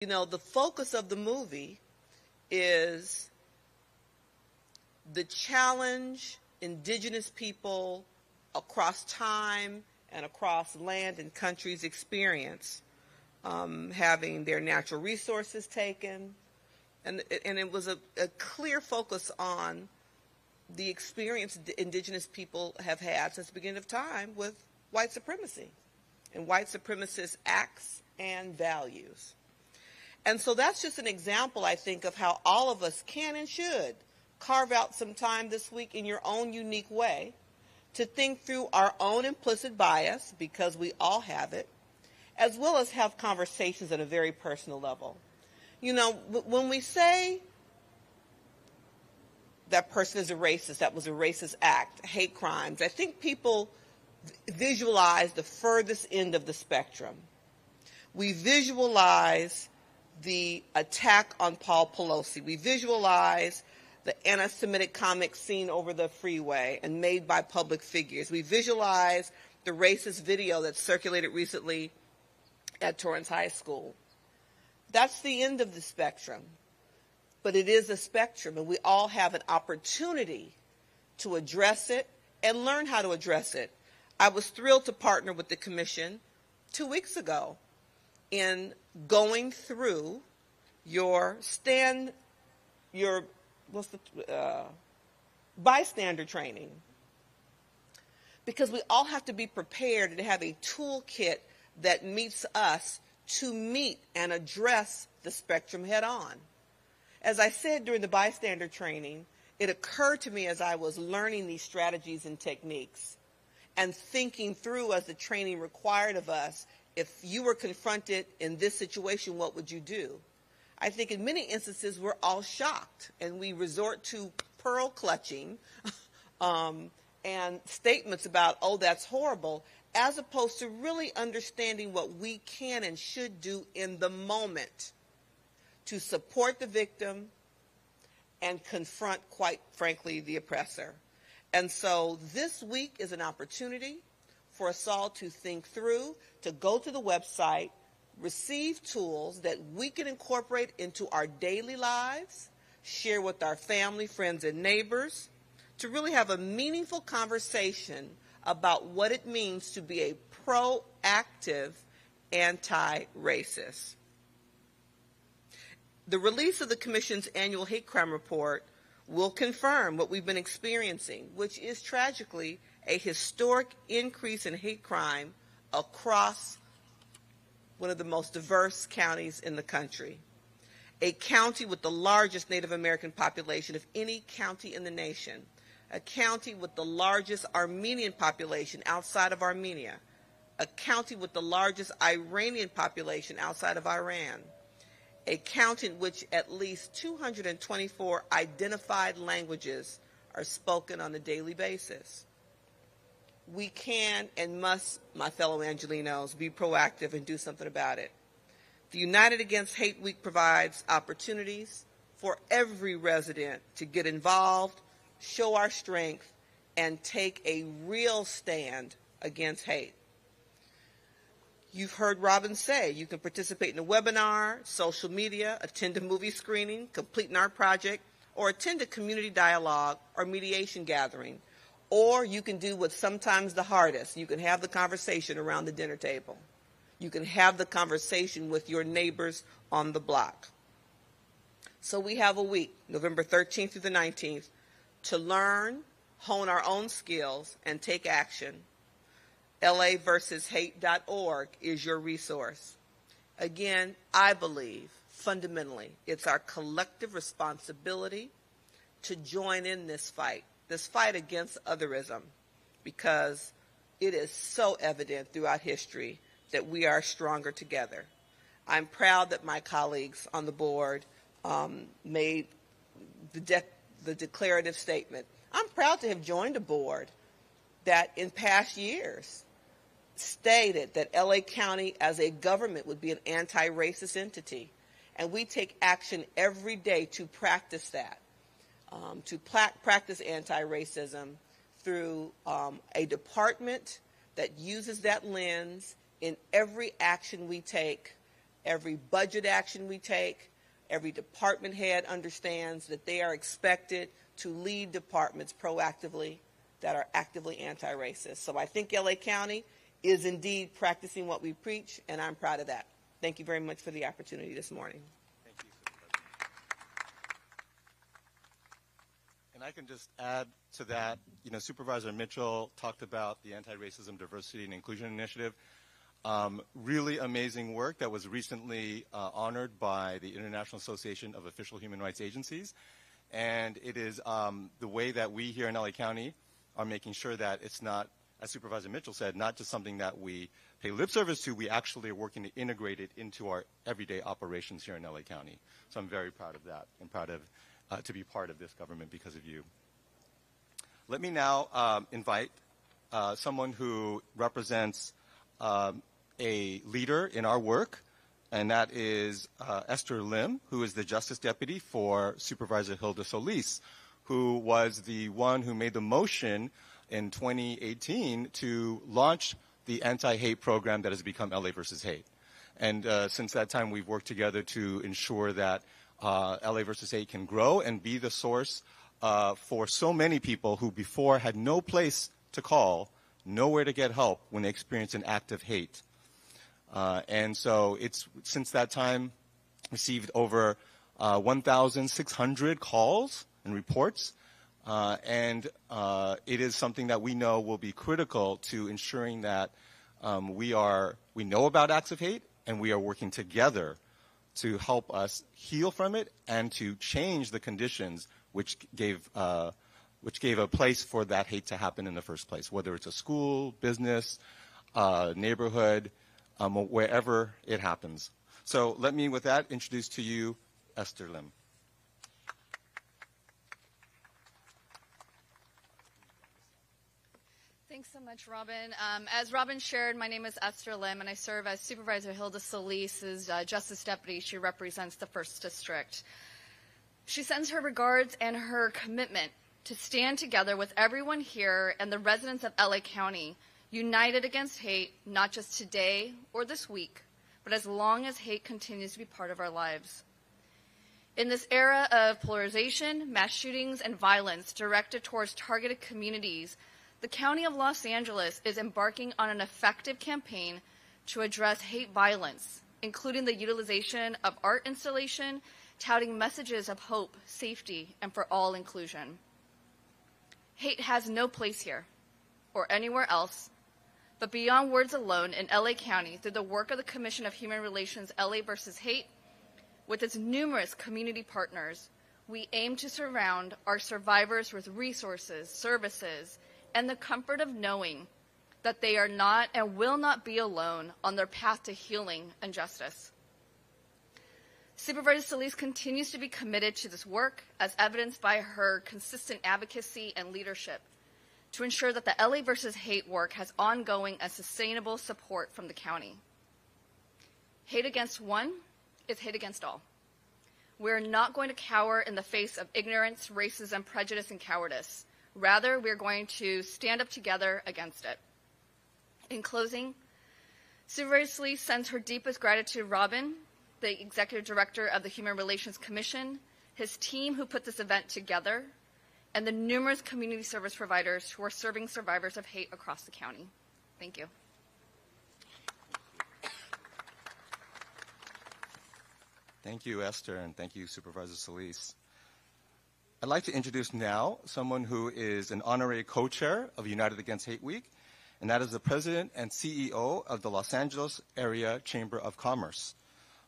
You know, the focus of the movie is the challenge indigenous people across time and across land and countries experience, having their natural resources taken. And it was a clear focus on the experience indigenous people have had since the beginning of time with white supremacy and white supremacist acts and values. And so that's just an example, I think, of how all of us can and should carve out some time this week in your own unique way to think through our own implicit bias, because we all have it, as well as have conversations at a very personal level. You know, when we say that person is a racist, that was a racist act, hate crimes, I think people visualize the furthest end of the spectrum. We visualize the attack on Paul Pelosi. We visualize the anti-Semitic comics seen over the freeway and made by public figures. We visualize the racist video that circulated recently at Torrance High School. That's the end of the spectrum. But it is a spectrum, and we all have an opportunity to address it and learn how to address it. I was thrilled to partner with the commission 2 weeks ago in going through your bystander training, because we all have to be prepared and have a toolkit that meets us to meet and address the spectrum head on. As I said during the bystander training, it occurred to me as I was learning these strategies and techniques and thinking through, as the training required of us, if you were confronted in this situation, what would you do? I think in many instances we're all shocked and we resort to pearl clutching and statements about, oh, that's horrible, as opposed to really understanding what we can and should do in the moment to support the victim and confront, quite frankly, the oppressor. And so this week is an opportunity for us all to think through, to go to the website, receive tools that we can incorporate into our daily lives, share with our family, friends, and neighbors, to really have a meaningful conversation about what it means to be a proactive anti-racist. The release of the Commission's annual hate crime report will confirm what we've been experiencing, which is tragically a historic increase in hate crime across one of the most diverse counties in the country, a county with the largest Native American population of any county in the nation, a county with the largest Armenian population outside of Armenia, a county with the largest Iranian population outside of Iran, a county in which at least 224 identified languages are spoken on a daily basis. We can and must, my fellow Angelenos, be proactive and do something about it. The United Against Hate Week provides opportunities for every resident to get involved, show our strength, and take a real stand against hate. You've heard Robin say you can participate in a webinar, social media, attend a movie screening, complete an art project, or attend a community dialogue or mediation gathering. Or you can do what's sometimes the hardest. You can have the conversation around the dinner table. You can have the conversation with your neighbors on the block. So we have a week, November 13th through the 19th, to learn, hone our own skills, and take action. LAversushate.org is your resource. Again, I believe, fundamentally, it's our collective responsibility to join in this fight against otherism, because it is so evident throughout history that we are stronger together. I'm proud that my colleagues on the board made the declarative statement. I'm proud to have joined a board that in past years stated that LA County as a government would be an anti-racist entity. And we take action every day to practice that, to practice anti-racism through a department that uses that lens in every action we take every budget action we take, every department head understands that they are expected to lead departments proactively that are actively anti-racist. So I think LA County is indeed practicing what we preach, and I'm proud of that. Thank you very much for the opportunity this morning. Thank you, Supervisor. And I can just add to that, Supervisor Mitchell talked about the Anti-Racism, Diversity, and Inclusion Initiative. Really amazing work that was recently honored by the International Association of Official Human Rights Agencies. And it is the way that we here in LA County are making sure that it's not, as Supervisor Mitchell said, not just something that we pay lip service to, we actually are working to integrate it into our everyday operations here in LA County. So I'm very proud of that and proud of to be part of this government because of you. Let me now invite someone who represents a leader in our work, and that is Esther Lim, who is the Justice Deputy for Supervisor Hilda Solis, who was the one who made the motion in 2018 to launch the anti-hate program that has become LA versus Hate. And since that time, we've worked together to ensure that LA versus Hate can grow and be the source for so many people who before had no place to call, nowhere to get help when they experience an act of hate. And so it's, since that time, received over 1,600 calls and reports. And it is something that we know will be critical to ensuring that we know about acts of hate, and we are working together to help us heal from it and to change the conditions which gave a place for that hate to happen in the first place, whether it's a school, business, neighborhood, wherever it happens. So let me, with that, introduce to you Esther Lim. Thanks so much, Robin. As Robin shared, my name is Esther Lim, and I serve as Supervisor Hilda Solis' Justice Deputy. She represents the 1st District. She sends her regards and her commitment to stand together with everyone here and the residents of LA County, united against hate, not just today or this week, but as long as hate continues to be part of our lives. In this era of polarization, mass shootings, and violence directed towards targeted communities, the County of Los Angeles is embarking on an effective campaign to address hate violence, including the utilization of art installation, touting messages of hope, safety, and for all inclusion. Hate has no place here or anywhere else, but beyond words alone in LA County, through the work of the Commission of Human Relations LA versus Hate, with its numerous community partners, we aim to surround our survivors with resources, services, and the comfort of knowing that they are not and will not be alone on their path to healing and justice. Supervisor Solis continues to be committed to this work, as evidenced by her consistent advocacy and leadership, to ensure that the LA versus Hate work has ongoing and sustainable support from the county. Hate against one is hate against all. We're not going to cower in the face of ignorance, racism, prejudice, and cowardice. Rather, we're going to stand up together against it. In closing, Supervisor Solis sends her deepest gratitude to Robin, the Executive Director of the Human Relations Commission, his team who put this event together, and the numerous community service providers who are serving survivors of hate across the county. Thank you. Thank you, Esther, and thank you, Supervisor Solis. I'd like to introduce now someone who is an honorary co-chair of United Against Hate Week, and that is the President and CEO of the Los Angeles Area Chamber of Commerce,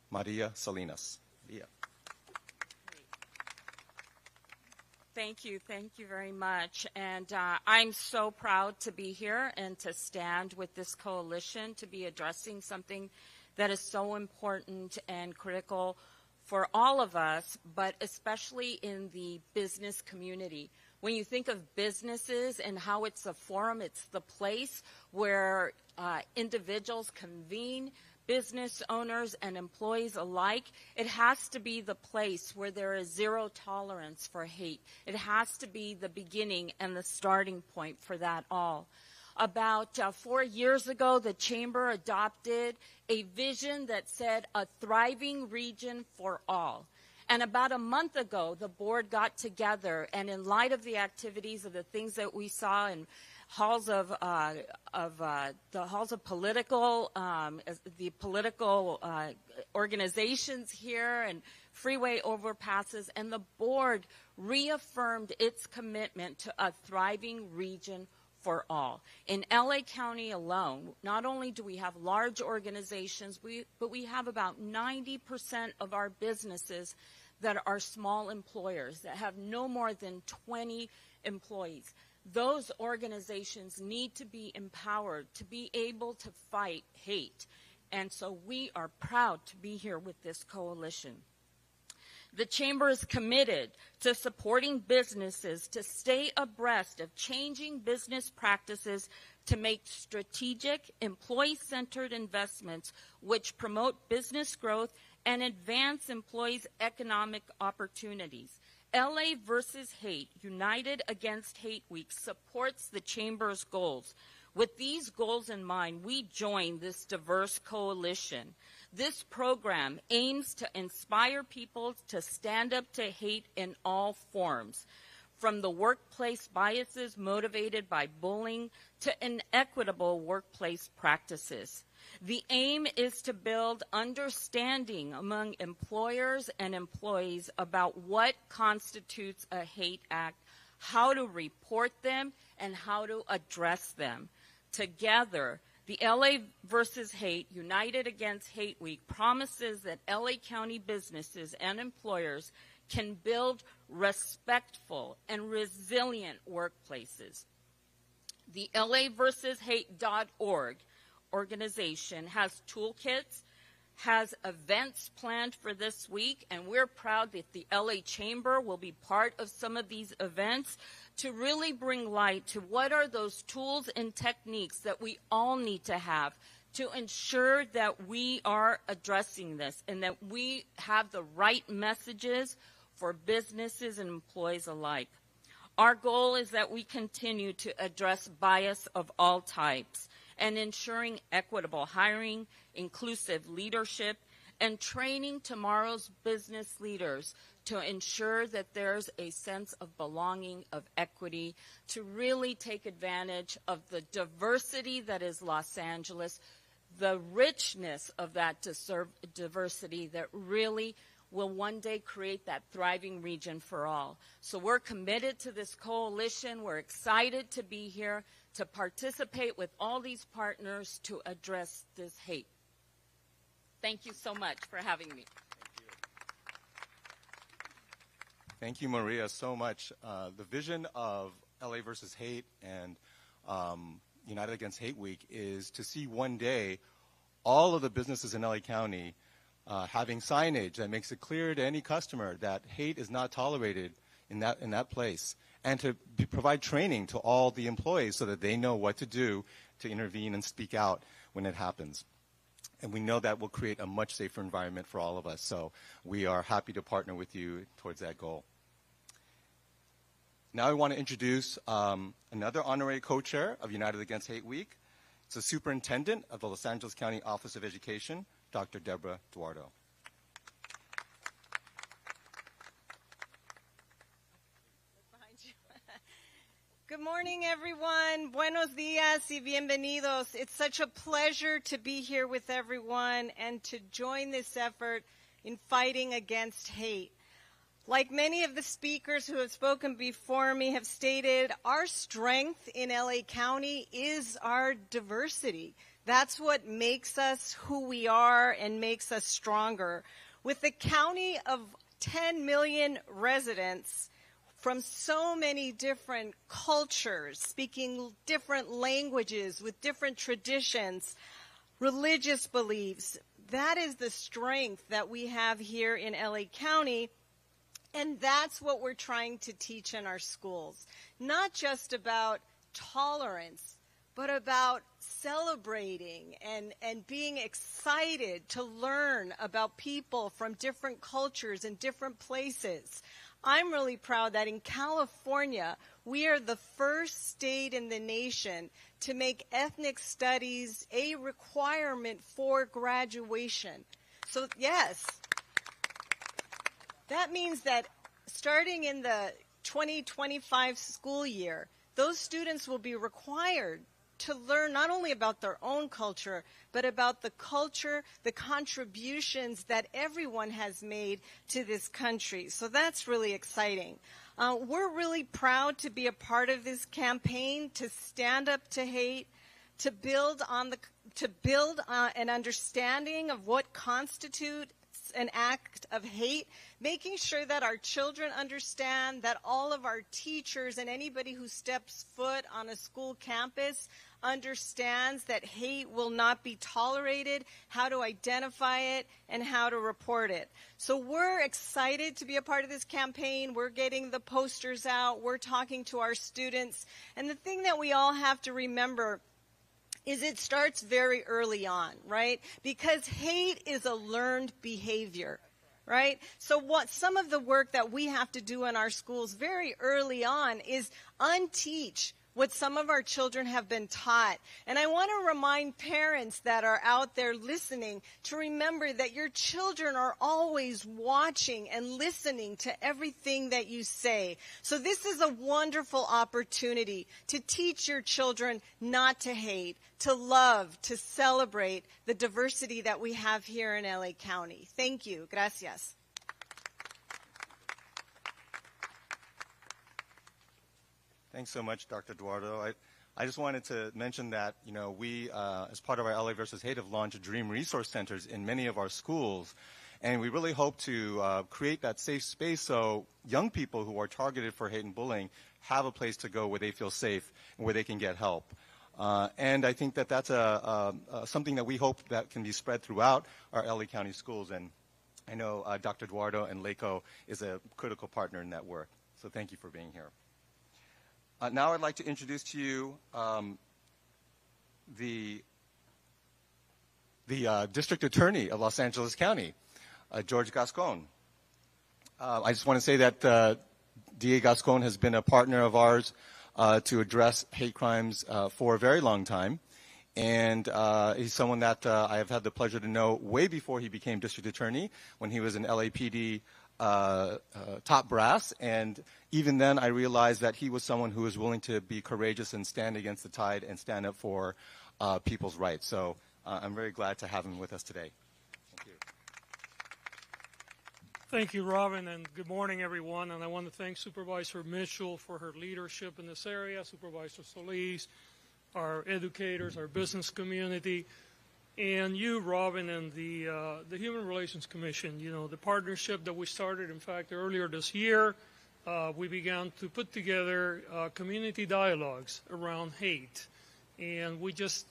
Maria Salinas. Maria. Thank you very much. And I'm so proud to be here and to stand with this coalition to be addressing something that is so important and critical for all of us, but especially in the business community. When you think of businesses and how it's a forum, it's the place where individuals convene, business owners and employees alike. It has to be the place where there is zero tolerance for hate. It has to be the beginning and the starting point for that all. About 4 years ago, the Chamber adopted a vision that said a thriving region for all. And about a month ago, the board got together, and in light of the activities of the things that we saw in halls of the halls of political, the political organizations here and freeway overpasses, and the board reaffirmed its commitment to a thriving region for all. In LA County alone, not only do we have large organizations, but we have about 90% of our businesses that are small employers that have no more than 20 employees. Those organizations need to be empowered to be able to fight hate. And so we are proud to be here with this coalition. The Chamber is committed to supporting businesses to stay abreast of changing business practices to make strategic, employee-centered investments which promote business growth and advance employees' economic opportunities. LA versus Hate, United Against Hate Week, supports the Chamber's goals. With these goals in mind, we join this diverse coalition. This program aims to inspire people to stand up to hate in all forms, from the workplace biases motivated by bullying to inequitable workplace practices. The aim is to build understanding among employers and employees about what constitutes a hate act, how to report them, and how to address them. Together, the LA versus Hate, United Against Hate Week promises that LA County businesses and employers can build respectful and resilient workplaces. The LAversusHate.org organization has toolkits, has events planned for this week, and we're proud that the LA Chamber will be part of some of these events to really bring light to what are those tools and techniques that we all need to have to ensure that we are addressing this and that we have the right messages for businesses and employees alike. Our goal is that we continue to address bias of all types and ensuring equitable hiring, inclusive leadership, and training tomorrow's business leaders to ensure that there's a sense of belonging, of equity, to really take advantage of the diversity that is Los Angeles, the richness of that diversity that really will one day create that thriving region for all. So we're committed to this coalition. We're excited to be here to participate with all these partners to address this hate. Thank you so much for having me. Thank you, Maria, so much. The vision of LA versus Hate and United Against Hate Week is to see one day all of the businesses in LA County having signage that makes it clear to any customer that hate is not tolerated in that place, and to provide training to all the employees so that they know what to do to intervene and speak out when it happens. And we know that will create a much safer environment for all of us. So we are happy to partner with you towards that goal. Now I want to introduce another honorary co-chair of United Against Hate Week. It's the superintendent of the Los Angeles County Office of Education, Dr. Deborah Duardo. Good morning, everyone. Buenos días y bienvenidos. It's such a pleasure to be here with everyone and to join this effort in fighting against hate. Like many of the speakers who have spoken before me have stated, our strength in LA County is our diversity. That's what makes us who we are and makes us stronger. With a county of 10 million residents, from so many different cultures, speaking different languages with different traditions, religious beliefs. That is the strength that we have here in LA County, and that's what we're trying to teach in our schools. Not just about tolerance, but about celebrating and being excited to learn about people from different cultures and different places. I'm really proud that in California, we are the first state in the nation to make ethnic studies a requirement for graduation. So yes, that means that starting in the 2025 school year, those students will be required to learn not only about their own culture, but about the culture, the contributions that everyone has made to this country. So that's really exciting. We're really proud to be a part of this campaign to stand up to hate, to build an understanding of what constitutes an act of hate, making sure that our children understand, that all of our teachers and anybody who steps foot on a school campus understands that hate will not be tolerated, how to identify it, and how to report it. So we're excited to be a part of this campaign. We're getting the posters out. We're talking to our students. And the thing that we all have to remember is it starts very early on, right? Because hate is a learned behavior, right? So what some of the work that we have to do in our schools very early on is unteach what some of our children have been taught. And I want to remind parents that are out there listening to remember that your children are always watching and listening to everything that you say. So this is a wonderful opportunity to teach your children not to hate, to love, to celebrate the diversity that we have here in LA County. Thank you. Gracias. Thanks so much, Dr. Eduardo. I just wanted to mention that, we, as part of our LA versus Hate, have launched Dream Resource Centers in many of our schools. And we really hope to create that safe space so young people who are targeted for hate and bullying have a place to go where they feel safe and where they can get help. And I think that that's something that we hope that can be spread throughout our LA County schools. And I know Dr. Eduardo and LACO is a critical partner in that work. So thank you for being here. Now I'd like to introduce to you the District Attorney of Los Angeles County, George Gascon. I just want to say that DA Gascon has been a partner of ours to address hate crimes for a very long time. And he's someone that I have had the pleasure to know way before he became District Attorney, when he was an LAPD top brass, and even then I realized that he was someone who was willing to be courageous and stand against the tide and stand up for people's rights. So I'm very glad to have him with us today. Thank you. Thank you, Robin, and good morning, everyone. And I want to thank Supervisor Mitchell for her leadership in this area, Supervisor Solis, our educators, our business community, and you, Robin, and the Human Relations Commission. The partnership that we started, in fact, earlier this year, we began to put together community dialogues around hate. And we just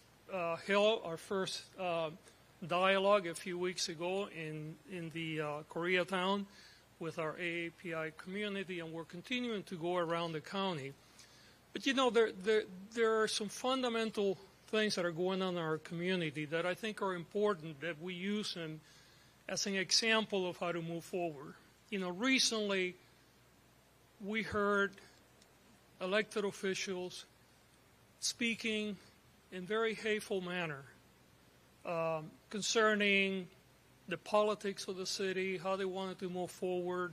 held our first dialogue a few weeks ago in the Koreatown with our AAPI community, and we're continuing to go around the county. But there are some fundamental things that are going on in our community that I think are important that we use them as an example of how to move forward. Recently we heard elected officials speaking in very hateful manner concerning the politics of the city, how they wanted to move forward.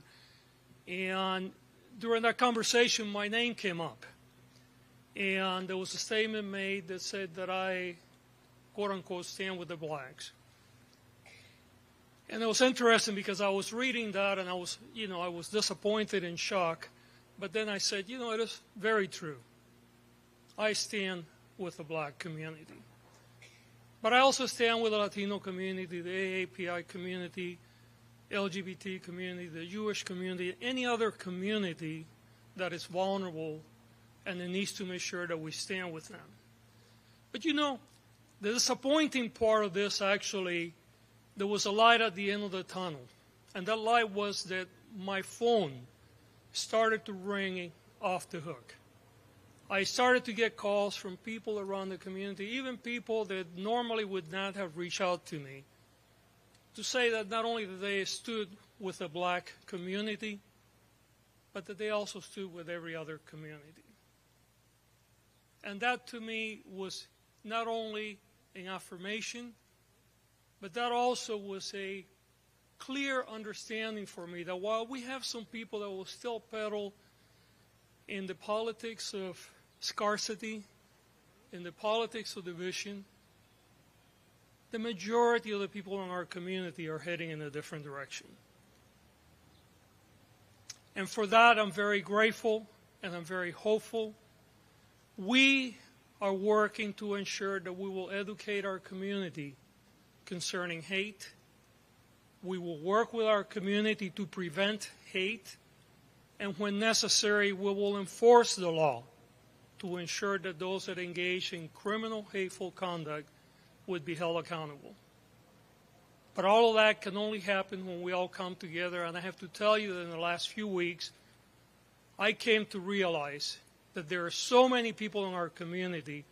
And during that conversation, my name came up. And there was a statement made that said that I, quote unquote, stand with the blacks. And it was interesting because I was reading that and I was disappointed and shocked. But then I said, it is very true. I stand with the black community. But I also stand with the Latino community, the AAPI community, LGBT community, the Jewish community, any other community that is vulnerable and it needs to make sure that we stand with them. But the disappointing part of this, actually, there was a light at the end of the tunnel. And that light was that my phone started to ring off the hook. I started to get calls from people around the community, even people that normally would not have reached out to me, to say that not only that they stood with the black community, but that they also stood with every other community. And that to me was not only an affirmation, but that also was a clear understanding for me that while we have some people that will still peddle in the politics of scarcity, in the politics of division, the majority of the people in our community are heading in a different direction. And for that, I'm very grateful and I'm very hopeful. We are working to ensure that we will educate our community concerning hate. We will work with our community to prevent hate. And when necessary, we will enforce the law to ensure that those that engage in criminal, hateful conduct would be held accountable. But all of that can only happen when we all come together. And I have to tell you that in the last few weeks, I came to realize that there are so many people in our community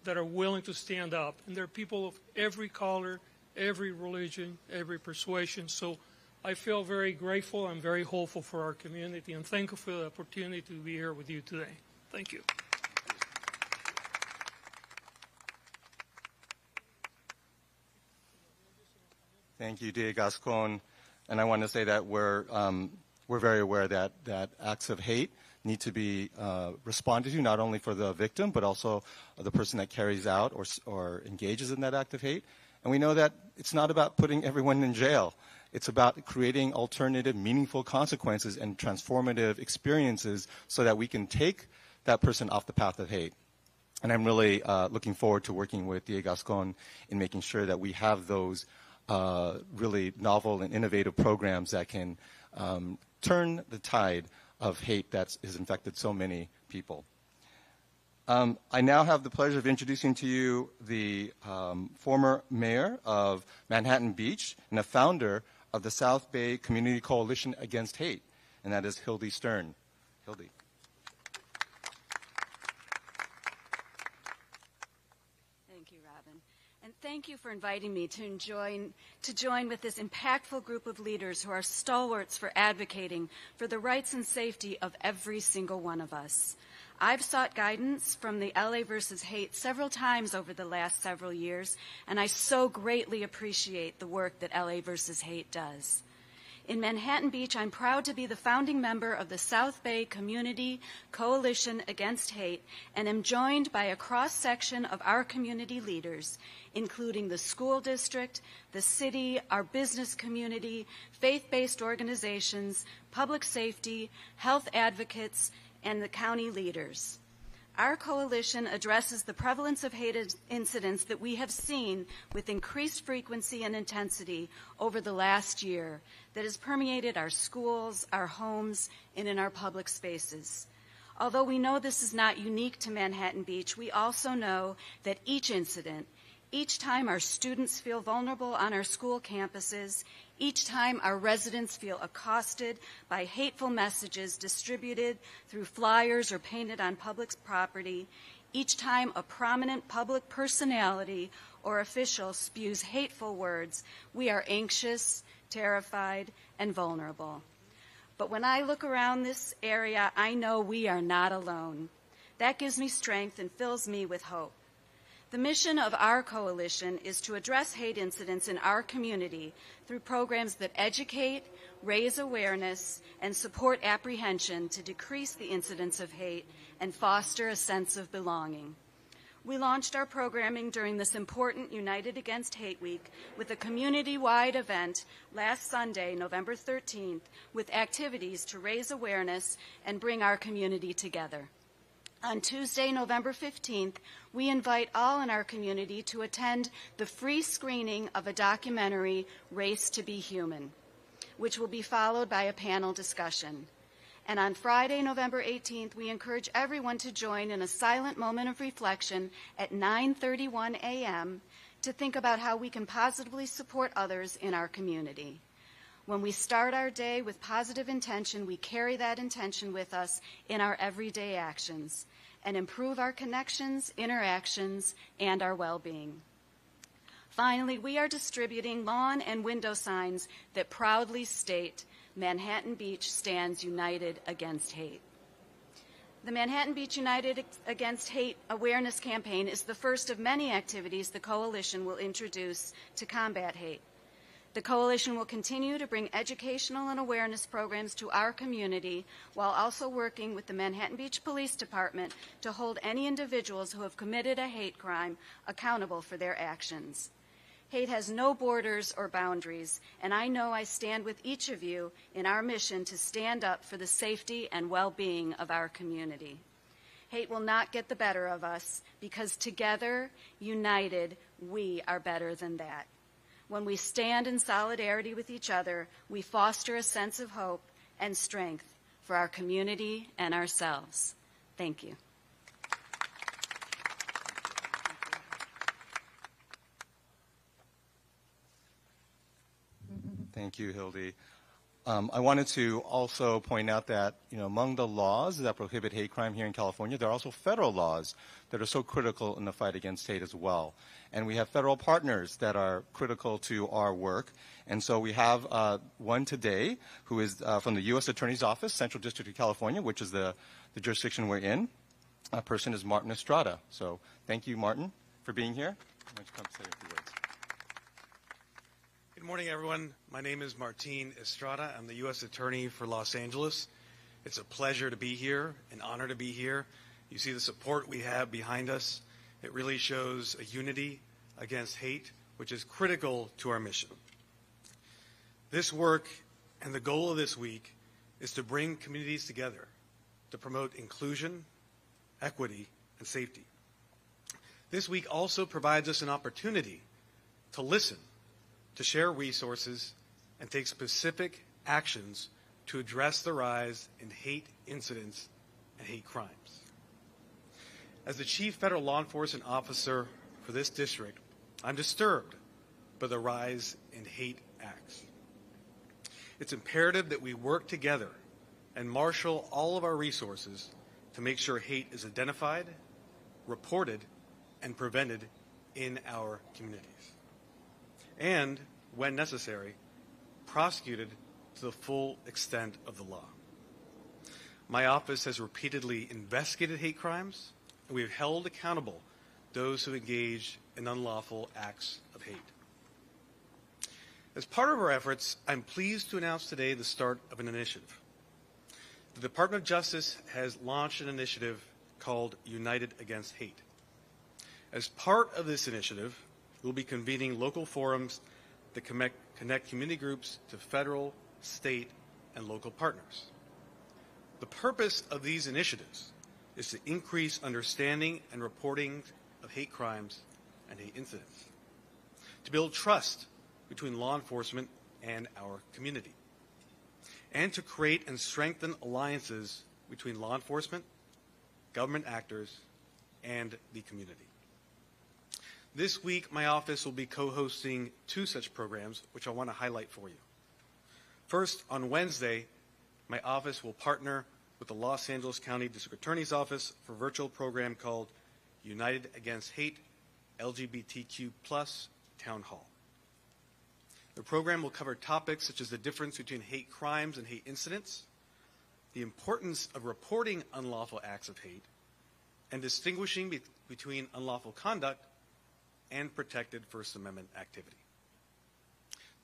that are willing to stand up. And there are people of every color, every religion, every persuasion. So I feel very grateful. I'm very hopeful for our community. And thank you for the opportunity to be here with you today. Thank you. Thank you, DA Gascon. And I want to say that we're very aware that acts of hate need to be responded to, not only for the victim, but also the person that carries out or engages in that act of hate. And we know that it's not about putting everyone in jail. It's about creating alternative, meaningful consequences and transformative experiences so that we can take that person off the path of hate. And I'm really looking forward to working with DA Gascon in making sure that we have those really novel and innovative programs that can turn the tide of hate that has infected so many people. I now have the pleasure of introducing to you the former mayor of Manhattan Beach and a founder of the South Bay Community Coalition Against Hate, and that is Hilda Stern. Hilda. Thank you, Robin. And thank you for inviting me to join with this impactful group of leaders who are stalwarts for advocating for the rights and safety of every single one of us. I've sought guidance from the LA versus Hate several times over the last several years, and I so greatly appreciate the work that LA versus Hate does. In Manhattan Beach, I'm proud to be the founding member of the South Bay Community Coalition Against Hate, and am joined by a cross-section of our community leaders, including the school district, the city, our business community, faith-based organizations, public safety, health advocates, and the county leaders. Our coalition addresses the prevalence of hate incidents that we have seen with increased frequency and intensity over the last year that has permeated our schools, our homes, and in our public spaces. Although we know this is not unique to Manhattan Beach, we also know that each incident, each time our students feel vulnerable on our school campuses, each time our residents feel accosted by hateful messages distributed through flyers or painted on public property, each time a prominent public personality or official spews hateful words, we are anxious, terrified, and vulnerable. But when I look around this area, I know we are not alone. That gives me strength and fills me with hope. The mission of our coalition is to address hate incidents in our community through programs that educate, raise awareness, and support apprehension to decrease the incidence of hate and foster a sense of belonging. We launched our programming during this important United Against Hate Week with a community-wide event last Sunday, November 13th, with activities to raise awareness and bring our community together. On Tuesday, November 15th, we invite all in our community to attend the free screening of a documentary, Race to Be Human, which will be followed by a panel discussion. And on Friday, November 18th, we encourage everyone to join in a silent moment of reflection at 9:31 a.m. to think about how we can positively support others in our community. When we start our day with positive intention, we carry that intention with us in our everyday actions and improve our connections, interactions, and our well-being. Finally, we are distributing lawn and window signs that proudly state, Manhattan Beach Stands United Against Hate. The Manhattan Beach United Against Hate awareness campaign is the first of many activities the Coalition will introduce to combat hate. The Coalition will continue to bring educational and awareness programs to our community while also working with the Manhattan Beach Police Department to hold any individuals who have committed a hate crime accountable for their actions. Hate has no borders or boundaries, and I know I stand with each of you in our mission to stand up for the safety and well-being of our community. Hate will not get the better of us because together, united, we are better than that. When we stand in solidarity with each other, we foster a sense of hope and strength for our community and ourselves. Thank you. Thank you, Hilda. I wanted to also point out that, among the laws that prohibit hate crime here in California, there are also federal laws that are so critical in the fight against hate as well. And we have federal partners that are critical to our work. And so we have one today who is from the U.S. Attorney's Office, Central District of California, which is the jurisdiction we're in. That person is Martin Estrada. So thank you, Martin, for being here. Why don't you come say a few words? Good morning, everyone. My name is Martin Estrada. I'm the U.S. Attorney for Los Angeles. It's a pleasure to be here, an honor to be here. You see the support we have behind us. It really shows a unity against hate, which is critical to our mission. This work and the goal of this week is to bring communities together to promote inclusion, equity, and safety. This week also provides us an opportunity to listen, to share resources, and take specific actions to address the rise in hate incidents and hate crimes. As the Chief Federal Law Enforcement Officer for this district, I'm disturbed by the rise in hate acts. It's imperative that we work together and marshal all of our resources to make sure hate is identified, reported, and prevented in our communities. And, when necessary, prosecuted to the full extent of the law. My office has repeatedly investigated hate crimes, and we have held accountable those who engage in unlawful acts of hate. As part of our efforts, I'm pleased to announce today the start of an initiative. The Department of Justice has launched an initiative called United Against Hate. As part of this initiative, we'll be convening local forums that connect community groups to federal, state, and local partners. The purpose of these initiatives is to increase understanding and reporting of hate crimes and hate incidents, to build trust between law enforcement and our community, and to create and strengthen alliances between law enforcement, government actors, and the community. This week, my office will be co-hosting 2 such programs, which I want to highlight for you. First, on Wednesday, my office will partner with the Los Angeles County District Attorney's Office for a virtual program called United Against Hate LGBTQ+ Town Hall. The program will cover topics such as the difference between hate crimes and hate incidents, the importance of reporting unlawful acts of hate, and distinguishing between unlawful conduct and protected First Amendment activity.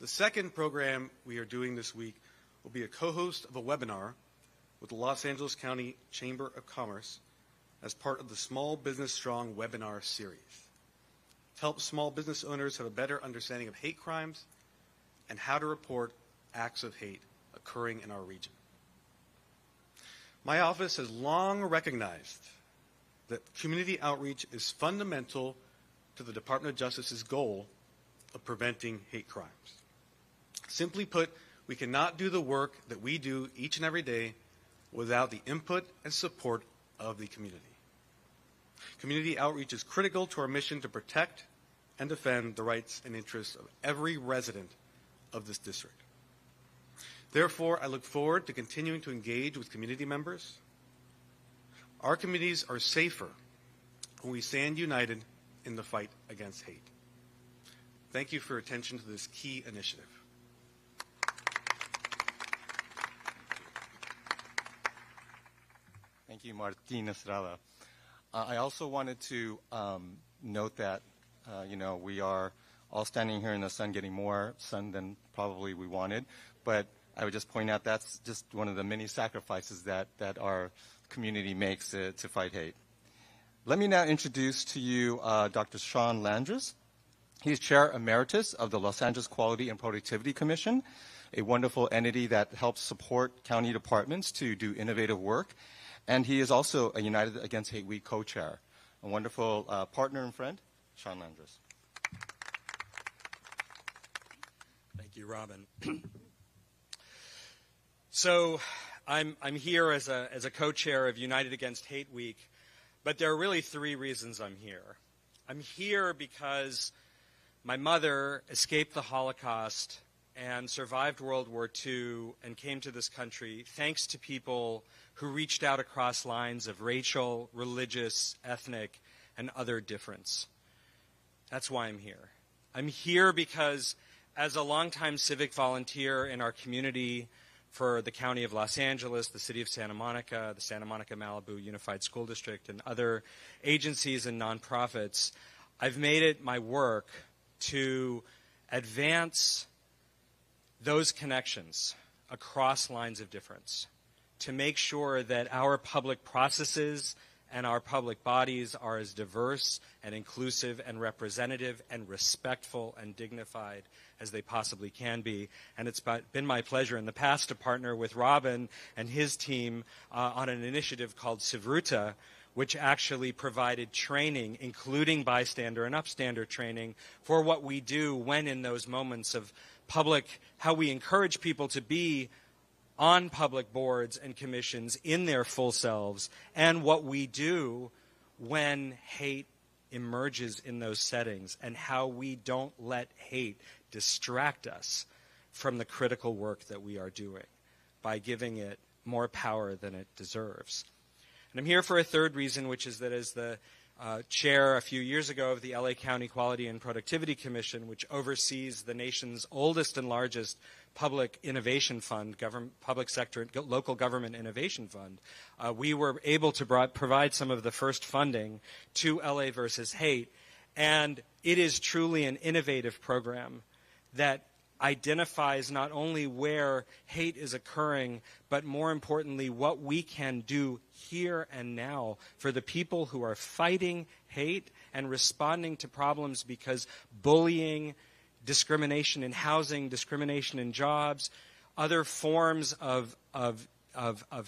The second program we are doing this week will be a co-host of a webinar with the Los Angeles County Chamber of Commerce as part of the Small Business Strong webinar series to help small business owners have a better understanding of hate crimes and how to report acts of hate occurring in our region. My office has long recognized that community outreach is fundamental to the Department of Justice's goal of preventing hate crimes. Simply put, we cannot do the work that we do each and every day without the input and support of the community. Community outreach is critical to our mission to protect and defend the rights and interests of every resident of this district. Therefore, I look forward to continuing to engage with community members. Our communities are safer when we stand united in the fight against hate. Thank you for your attention to this key initiative. Thank you, Martin Estrada. I also wanted to note that, we are all standing here in the sun, getting more sun than probably we wanted. But I would just point out that's just one of the many sacrifices that our community makes to fight hate. Let me now introduce to you Dr. Shawn Landres. He's Chair Emeritus of the Los Angeles Quality and Productivity Commission, a wonderful entity that helps support county departments to do innovative work. And he is also a United Against Hate Week co-chair. A wonderful partner and friend, Shawn Landres. Thank you, Robin. So I'm here as a co-chair of United Against Hate Week, but there are really three reasons I'm here. I'm here because my mother escaped the Holocaust and survived World War II and came to this country thanks to people who reached out across lines of racial, religious, ethnic, and other difference. That's why I'm here. I'm here because as a longtime civic volunteer in our community for the County of Los Angeles, the City of Santa Monica, the Santa Monica-Malibu Unified School District, and other agencies and nonprofits, I've made it my work to advance those connections across lines of difference, to make sure that our public processes and our public bodies are as diverse and inclusive and representative and respectful and dignified as they possibly can be. And it's been my pleasure in the past to partner with Robin and his team on an initiative called Civruta, which actually provided training, including bystander and upstander training, for what we do when in those moments of public, how we encourage people to be on public boards and commissions in their full selves, and what we do when hate emerges in those settings, and how we don't let hate distract us from the critical work that we are doing by giving it more power than it deserves. And I'm here for a third reason, which is that as the chair a few years ago of the LA County Quality and Productivity Commission, which oversees the nation's oldest and largest public innovation fund, public sector, local government innovation fund, we were able to provide some of the first funding to LA versus Hate. And it is truly an innovative program that identifies not only where hate is occurring, but more importantly, what we can do here and now for the people who are fighting hate and responding to problems, because bullying, discrimination in housing, discrimination in jobs, other forms of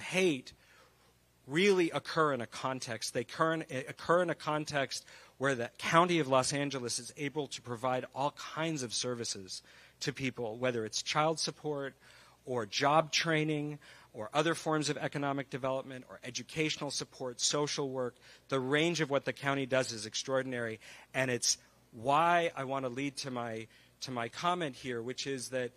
hate really occur in a context. They occur in a context where the County of Los Angeles is able to provide all kinds of services to people, whether it's child support or job training or other forms of economic development or educational support, social work. The range of what the county does is extraordinary, and it's why I want to lead to my comment here, which is that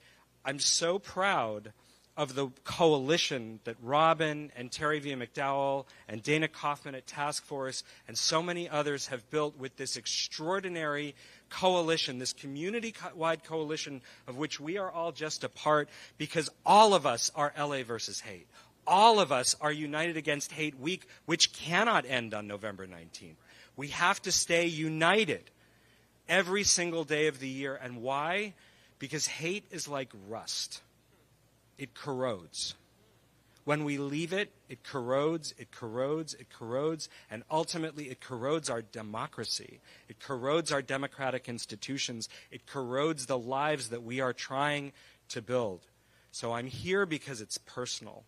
I'm so proud of the coalition that Robin and Terry V. McDowell and Dana Kaufman at Task Force and so many others have built with this extraordinary coalition, this community-wide coalition of which we are all just a part, because all of us are LA versus Hate. All of us are United Against Hate Week, which cannot end on November 19th. We have to stay united every single day of the year. And why? Because hate is like rust. It corrodes. When we leave it, it corrodes, it corrodes, it corrodes, and ultimately it corrodes our democracy. It corrodes our democratic institutions. It corrodes the lives that we are trying to build. So I'm here because it's personal.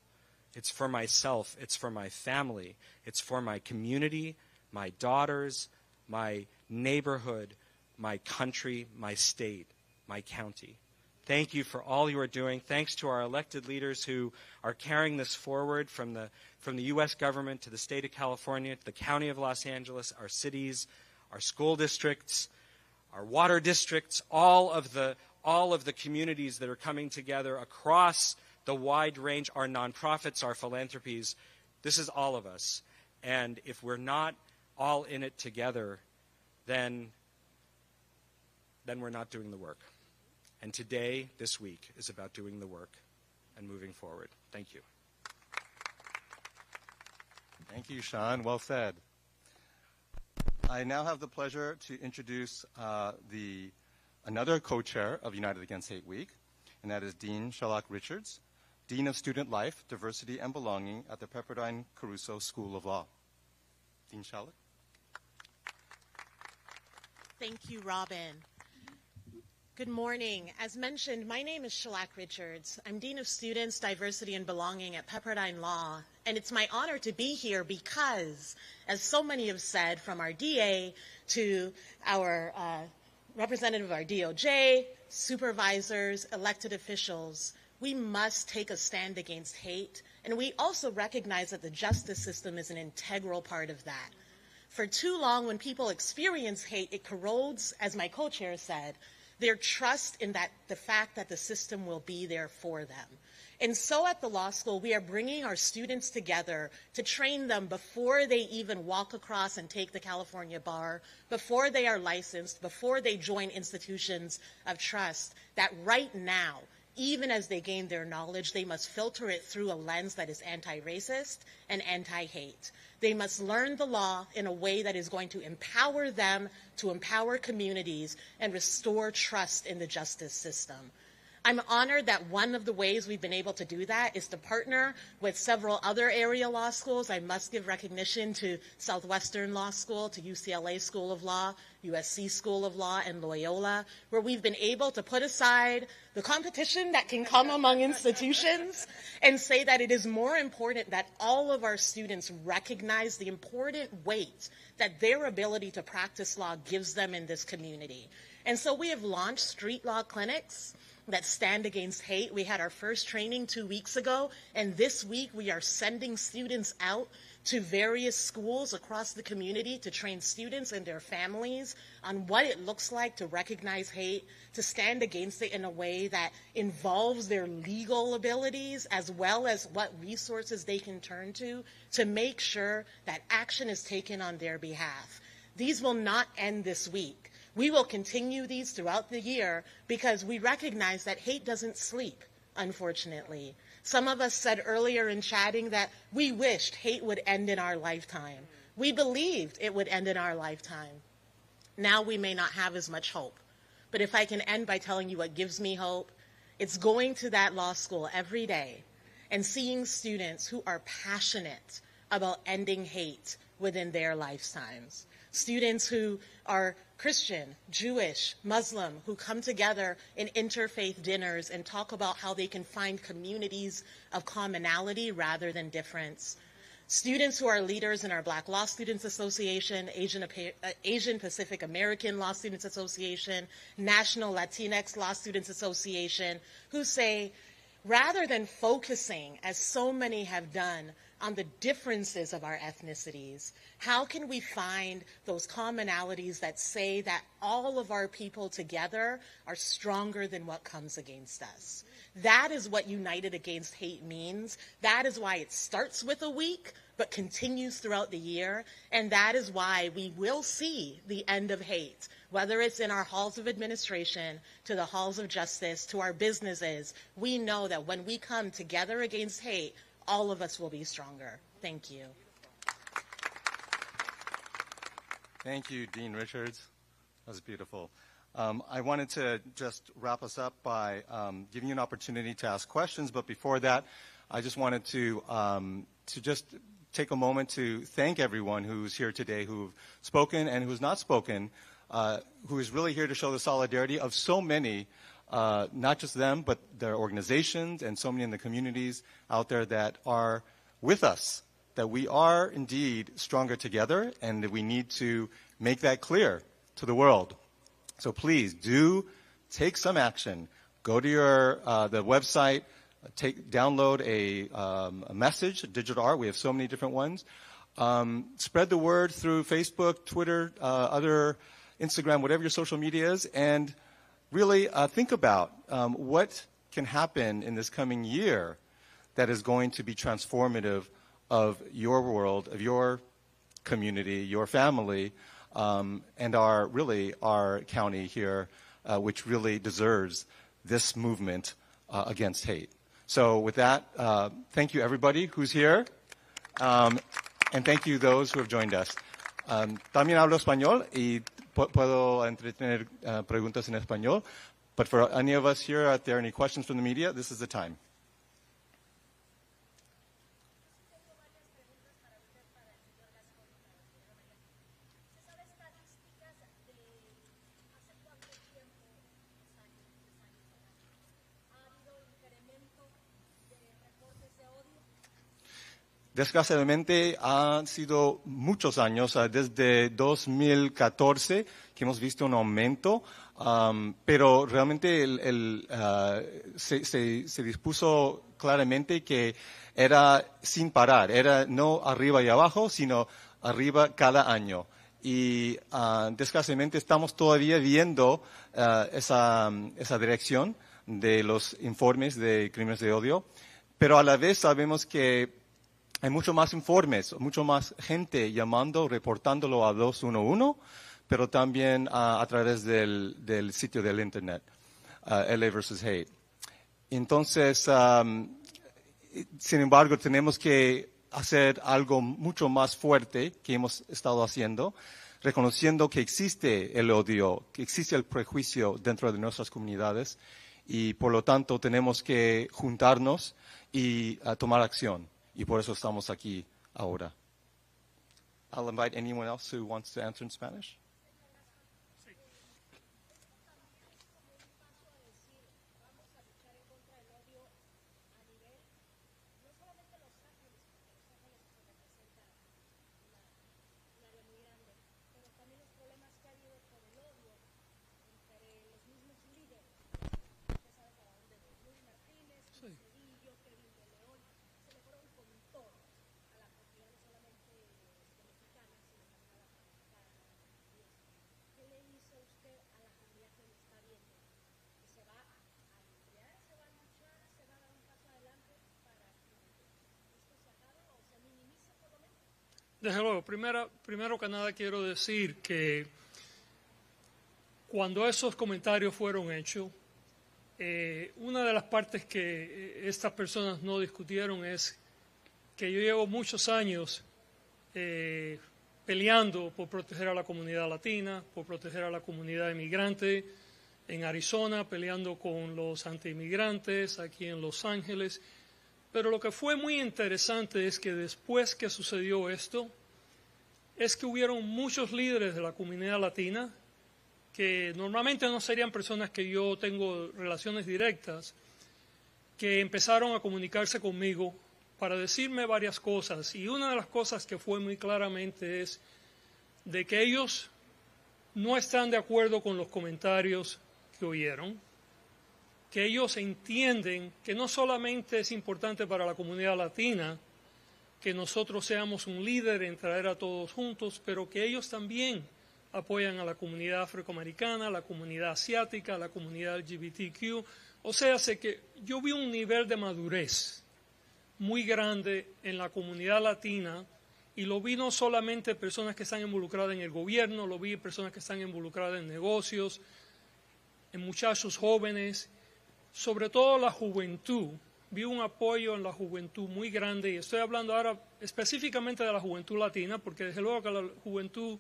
It's for myself. It's for my family. It's for my community, my daughters, my neighborhood, my country, my state, my county. Thank you for all you are doing. Thanks to our elected leaders who are carrying this forward from the U.S. government to the state of California, to the County of Los Angeles, our cities, our school districts, our water districts, all of the communities that are coming together across the wide range, our nonprofits, our philanthropies. This is all of us. And if we're not all in it together, then we're not doing the work. And today, this week, is about doing the work and moving forward. Thank you. Thank you, Shawn. Well said. I now have the pleasure to introduce another co-chair of United Against Hate Week, and that is Dean Chalak Richards, Dean of Student Life, Diversity, and Belonging at the Pepperdine Caruso School of Law. Dean Chalak. Thank you, Robin. Good morning. As mentioned, my name is Chalak Richards. I'm Dean of Students, Diversity, and Belonging at Pepperdine Law, and it's my honor to be here because, as so many have said, from our DA to our representative of our DOJ, supervisors, elected officials, we must take a stand against hate, and we also recognize that the justice system is an integral part of that. For too long, when people experience hate, it corrodes, as my co-chair said, their trust in the fact that the system will be there for them. And so at the law school, we are bringing our students together to train them before they even walk across and take the California bar, before they are licensed, before they join institutions of trust, that right now, even as they gain their knowledge, they must filter it through a lens that is anti-racist and anti-hate. They must learn the law in a way that is going to empower them, to empower communities, and restore trust in the justice system. I'm honored that one of the ways we've been able to do that is to partner with several other area law schools. I must give recognition to Southwestern Law School, to UCLA School of Law, USC School of Law, and Loyola, where we've been able to put aside the competition that can come among institutions and say that it is more important that all of our students recognize the important weight that their ability to practice law gives them in this community. And so we have launched street law clinics that stand against hate. We had our first training 2 weeks ago, and this week we are sending students out to various schools across the community to train students and their families on what it looks like to recognize hate, to stand against it in a way that involves their legal abilities as well as what resources they can turn to make sure that action is taken on their behalf. These will not end this week. We will continue these throughout the year because we recognize that hate doesn't sleep, unfortunately. Some of us said earlier in chatting that we wished hate would end in our lifetime. We believed it would end in our lifetime. Now we may not have as much hope. But if I can end by telling you what gives me hope, it's going to that law school every day and seeing students who are passionate about ending hate within their lifetimes. Students who are Christian, Jewish, Muslim, who come together in interfaith dinners and talk about how they can find communities of commonality rather than difference. Students who are leaders in our Black Law Students Association, Asian Pacific American Law Students Association, National Latinx Law Students Association, who say, rather than focusing, as so many have done, on the differences of our ethnicities, how can we find those commonalities that say that all of our people together are stronger than what comes against us? That is what United Against Hate means. That is why it starts with a week, but continues throughout the year. And that is why we will see the end of hate, whether it's in our halls of administration, to the halls of justice, to our businesses. We know that when we come together against hate, all of us will be stronger. Thank you. Thank you, Dean Richards. That was beautiful. I wanted to just wrap us up by giving you an opportunity to ask questions, but before that, I just wanted to just take a moment to thank everyone who's here today, who've spoken and who's not spoken, who is really here to show the solidarity of so many, not just them, but their organizations and so many in the communities out there that are with us, that we are indeed stronger together and that we need to make that clear to the world. So please do take some action. Go to the website, download a message, a digital art. We have so many different ones. Spread the word through Facebook, Twitter, other Instagram, whatever your social media is, and really think about what can happen in this coming year that is going to be transformative of your world, of your community, your family, and our county here, which really deserves this movement against hate. So with that, thank you everybody who's here. And thank you those who have joined us. También hablo español y puedo entretener preguntas en español. But for any of us here, if there are any questions from the media, this is the time. Desgraciadamente han sido muchos años, desde 2014, que hemos visto un aumento, pero realmente se dispuso claramente que era sin parar, era no arriba y abajo, sino arriba cada año. Y desgraciadamente estamos todavía viendo esa dirección de los informes de crímenes de odio, pero a la vez sabemos que hay mucho más informes, mucho más gente llamando, reportándolo a 211, pero también a través del sitio del Internet, LA versus Hate. Entonces, sin embargo, tenemos que hacer algo mucho más fuerte que hemos estado haciendo, reconociendo que existe el odio, que existe el prejuicio dentro de nuestras comunidades y, por lo tanto, tenemos que juntarnos y tomar acción. Y por eso estamos aquí ahora. I'll invite anyone else who wants to answer in Spanish. Desde luego, primero que nada quiero decir que cuando esos comentarios fueron hechos, una de las partes que estas personas no discutieron es que yo llevo muchos años peleando por proteger a la comunidad latina, por proteger a la comunidad inmigrante en Arizona, peleando con los antiinmigrantes aquí en Los Ángeles. Pero lo que fue muy interesante es que después que sucedió esto, es que hubieron muchos líderes de la comunidad latina que normalmente no serían personas que yo tengo relaciones directas, que empezaron a comunicarse conmigo para decirme varias cosas. Y una de las cosas que fue muy claramente es de que ellos no están de acuerdo con los comentarios que oyeron, que ellos entienden que no solamente es importante para la comunidad latina que nosotros seamos un líder en traer a todos juntos, pero que ellos también apoyan a la comunidad afroamericana, a la comunidad asiática, a la comunidad LGBTQ. O sea, sé que yo vi un nivel de madurez muy grande en la comunidad latina y lo vi no solamente personas que están involucradas en el gobierno, lo vi personas que están involucradas en negocios, en muchachos jóvenes, sobre todo la juventud. Vi un apoyo en la juventud muy grande y estoy hablando ahora específicamente de la juventud latina, porque desde luego que la juventud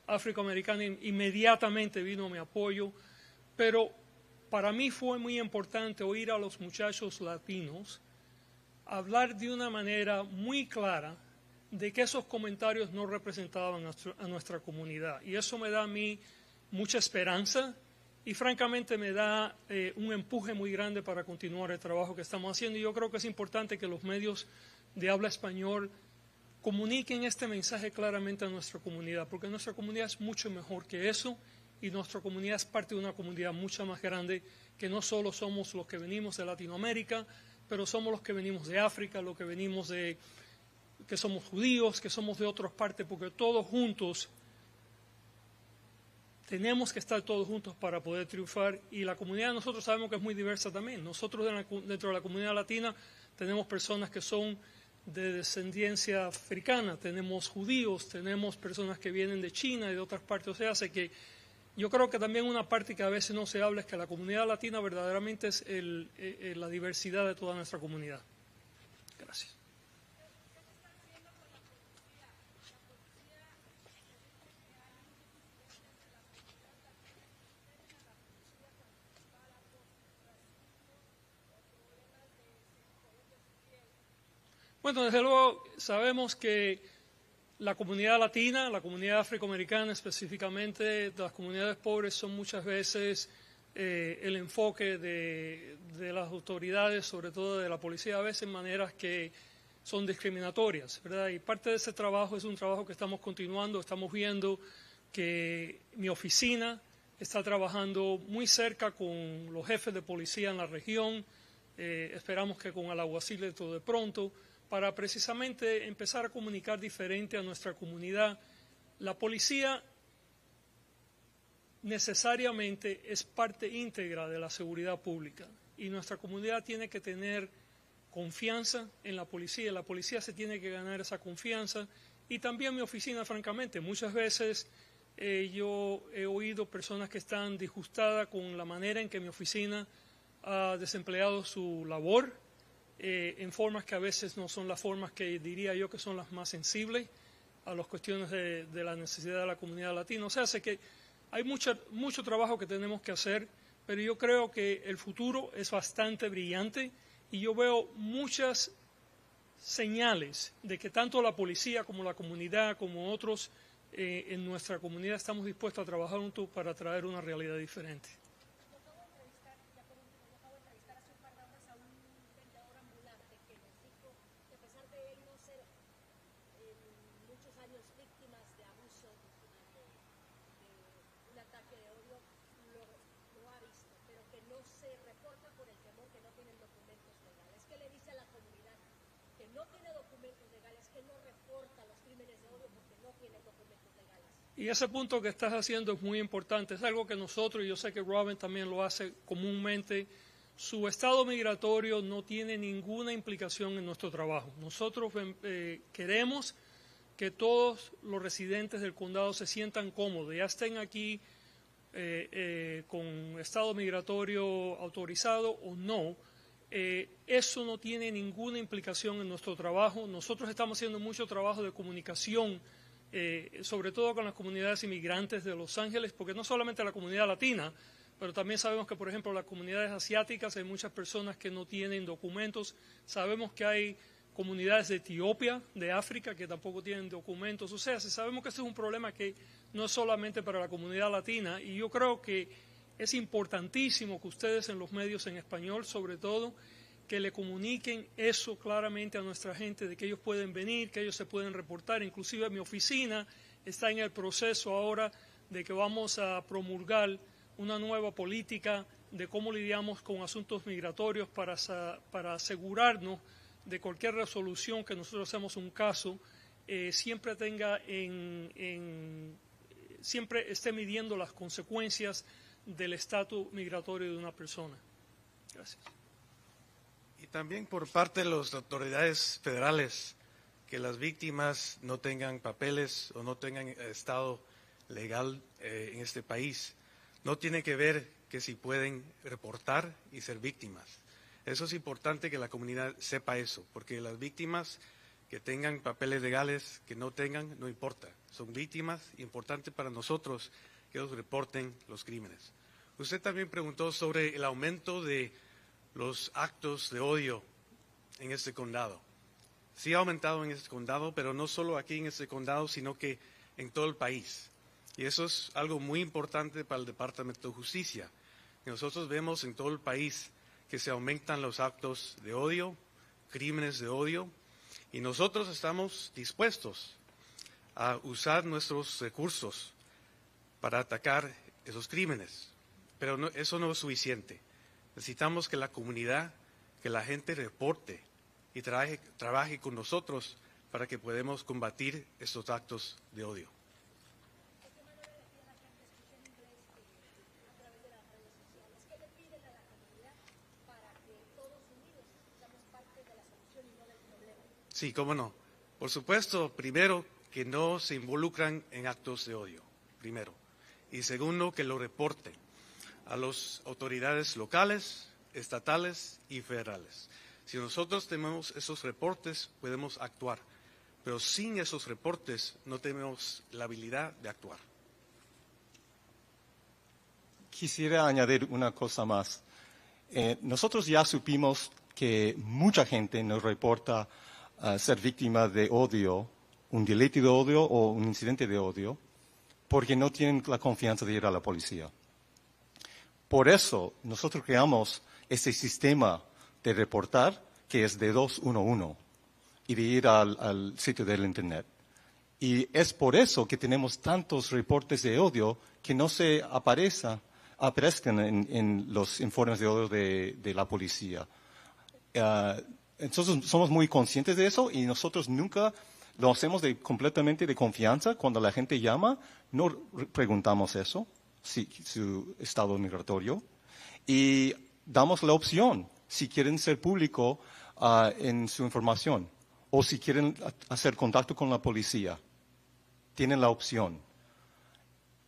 afroamericana inmediatamente vino mi apoyo, pero para mí fue muy importante oír a los muchachos latinos hablar de una manera muy clara de que esos comentarios no representaban a nuestra comunidad. Y eso me da a mí mucha esperanza y francamente me da un empuje muy grande para continuar el trabajo que estamos haciendo. Y yo creo que es importante que los medios de habla español comuniquen este mensaje claramente a nuestra comunidad, porque nuestra comunidad es mucho mejor que eso y nuestra comunidad es parte de una comunidad mucho más grande, que no solo somos los que venimos de Latinoamérica, pero somos los que venimos de África, los que venimos de, que somos judíos, que somos de otras partes, porque todos juntos tenemos que estar todos juntos para poder triunfar. Y la comunidad nosotros sabemos que es muy diversa también. Nosotros dentro de la comunidad latina tenemos personas que son de descendencia africana, tenemos judíos, tenemos personas que vienen de China y de otras partes. O sea, hace que yo creo que también una parte que a veces no se habla es que la comunidad latina verdaderamente es la diversidad de toda nuestra comunidad. Gracias. Bueno, desde luego sabemos que la comunidad latina, la comunidad afroamericana específicamente, las comunidades pobres son muchas veces el enfoque de las autoridades, sobre todo de la policía, a veces en maneras que son discriminatorias, ¿verdad? Y parte de ese trabajo es un trabajo que estamos continuando, estamos viendo que mi oficina está trabajando muy cerca con los jefes de policía en la región, esperamos que con el alguacil de todo de pronto, para precisamente empezar a comunicar diferente a nuestra comunidad. La policía necesariamente es parte íntegra de la seguridad pública y nuestra comunidad tiene que tener confianza en la policía se tiene que ganar esa confianza y también mi oficina, francamente, muchas veces yo he oído personas que están disgustadas con la manera en que mi oficina ha desempleado su labor, en formas que a veces no son las formas que diría yo que son las más sensibles a las cuestiones de la necesidad de la comunidad latina. O sea, sé que hay mucho trabajo que tenemos que hacer, pero yo creo que el futuro es bastante brillante y yo veo muchas señales de que tanto la policía como la comunidad, como otros en nuestra comunidad estamos dispuestos a trabajar juntos para traer una realidad diferente. Y ese punto que estás haciendo es muy importante, es algo que nosotros, y yo sé que Robin también lo hace comúnmente, su estado migratorio no tiene ninguna implicación en nuestro trabajo. Nosotros queremos que todos los residentes del condado se sientan cómodos, ya estén aquí con estado migratorio autorizado o no. Eso no tiene ninguna implicación en nuestro trabajo. Nosotros estamos haciendo mucho trabajo de comunicación, sobre todo con las comunidades inmigrantes de Los Ángeles, porque no solamente la comunidad latina, pero también sabemos que, por ejemplo, las comunidades asiáticas hay muchas personas que no tienen documentos. Sabemos que hay comunidades de Etiopía, de África, que tampoco tienen documentos. O sea, sabemos que este es un problema que no es solamente para la comunidad latina, y yo creo que es importantísimo que ustedes en los medios en español, sobre todo, que le comuniquen eso claramente a nuestra gente, de que ellos pueden venir, que ellos se pueden reportar. Inclusive mi oficina está en el proceso ahora de que vamos a promulgar una nueva política de cómo lidiamos con asuntos migratorios para asegurarnos de cualquier resolución que nosotros hacemos un caso, siempre siempre esté midiendo las consecuencias del estatus migratorio de una persona. Gracias. Y también por parte de las autoridades federales, que las víctimas no tengan papeles o no tengan estado legal en este país. No tiene que ver que si pueden reportar y ser víctimas. Eso es importante que la comunidad sepa eso, porque las víctimas que tengan papeles legales, que no tengan, no importa. Son víctimas, importante para nosotros que ellos reporten los crímenes. Usted también preguntó sobre el aumento de los actos de odio en este condado. Sí ha aumentado en este condado, pero no solo aquí en este condado, sino que en todo el país. Y eso es algo muy importante para el Departamento de Justicia. Nosotros vemos en todo el país que se aumentan los actos de odio, crímenes de odio, y nosotros estamos dispuestos a usar nuestros recursos para atacar esos crímenes. Pero eso no es suficiente. Necesitamos que la comunidad, que la gente reporte y trabaje con nosotros para que podamos combatir estos actos de odio. Sí, cómo no. Por supuesto, primero, que no se involucran en actos de odio, primero. Y segundo, que lo reporten a las autoridades locales, estatales y federales. Si nosotros tenemos esos reportes, podemos actuar. Pero sin esos reportes, no tenemos la habilidad de actuar. Quisiera añadir una cosa más. Nosotros ya supimos que mucha gente nos reporta ser víctima de odio, un delito de odio o un incidente de odio, porque no tienen la confianza de ir a la policía. Por eso nosotros creamos este sistema de reportar que es de 211 y de ir al sitio del Internet. Y es por eso que tenemos tantos reportes de odio que no se aparezcan en los informes de odio de la policía. Entonces somos muy conscientes de eso y nosotros nunca lo hacemos completamente de confianza. Cuando la gente llama, no preguntamos eso, su estado migratorio, y damos la opción si quieren ser público en su información o si quieren hacer contacto con la policía. Tienen la opción.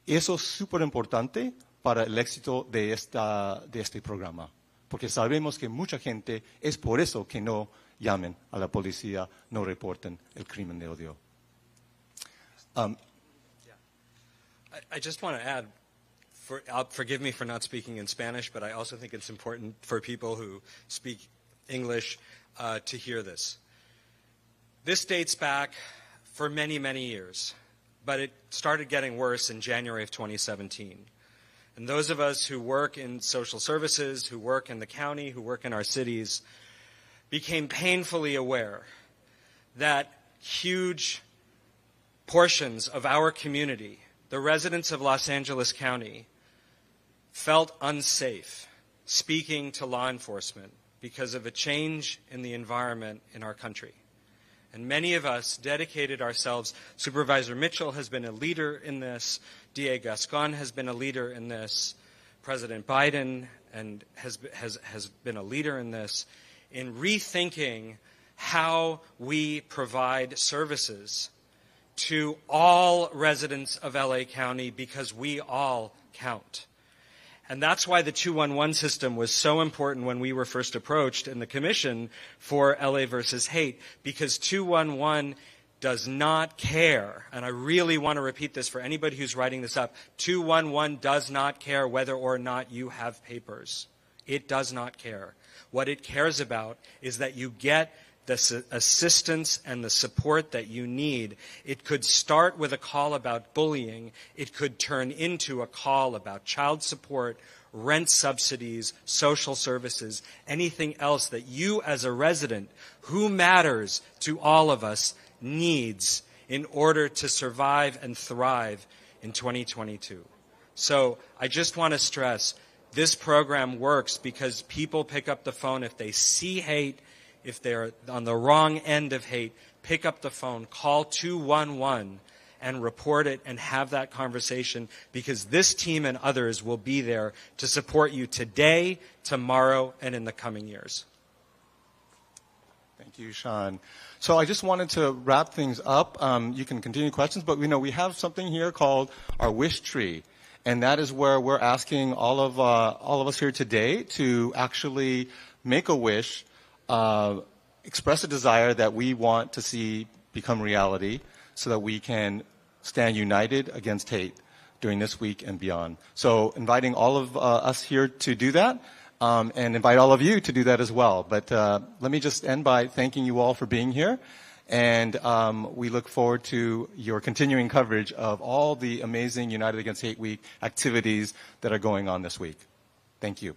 Eso es súper importante para el éxito de este programa, porque sabemos que mucha gente, es por eso que no llamen a la policía, no reporten el crimen de odio. I just want to add, forgive me for not speaking in Spanish, but I also think it's important for people who speak English to hear this. This dates back for many, many years, but it started getting worse in January of 2017. And those of us who work in social services, who work in the county, who work in our cities, became painfully aware that huge portions of our community, the residents of Los Angeles County, felt unsafe speaking to law enforcement because of a change in the environment in our country. And many of us dedicated ourselves. Supervisor Mitchell has been a leader in this. DA Gascon has been a leader in this. President Biden has been a leader in this, in rethinking how we provide services to all residents of LA County, because we all count. And that's why the 211 system was so important when we were first approached in the commission for LA versus hate, because 211 does not care, and I really want to repeat this for anybody who's writing this up, 211 does not care whether or not you have papers. It does not care. What it cares about is that you get the assistance and the support that you need. It could start with a call about bullying. It could turn into a call about child support, rent subsidies, social services, anything else that you as a resident, who matters to all of us, needs in order to survive and thrive in 2022. So I just want to stress, this program works because people pick up the phone if they see hate, if they're on the wrong end of hate, pick up the phone, call 211 and report it and have that conversation, because this team and others will be there to support you today, tomorrow, and in the coming years. Thank you, Shawn. So I just wanted to wrap things up. You can continue questions, but we have something here called our wish tree. And that is where we're asking all of us here today to actually make a wish, express a desire that we want to see become reality, so that we can stand united against hate during this week and beyond. So inviting all of us here to do that, and invite all of you to do that as well. But let me just end by thanking you all for being here. And we look forward to your continuing coverage of all the amazing United Against Hate Week activities that are going on this week. Thank you.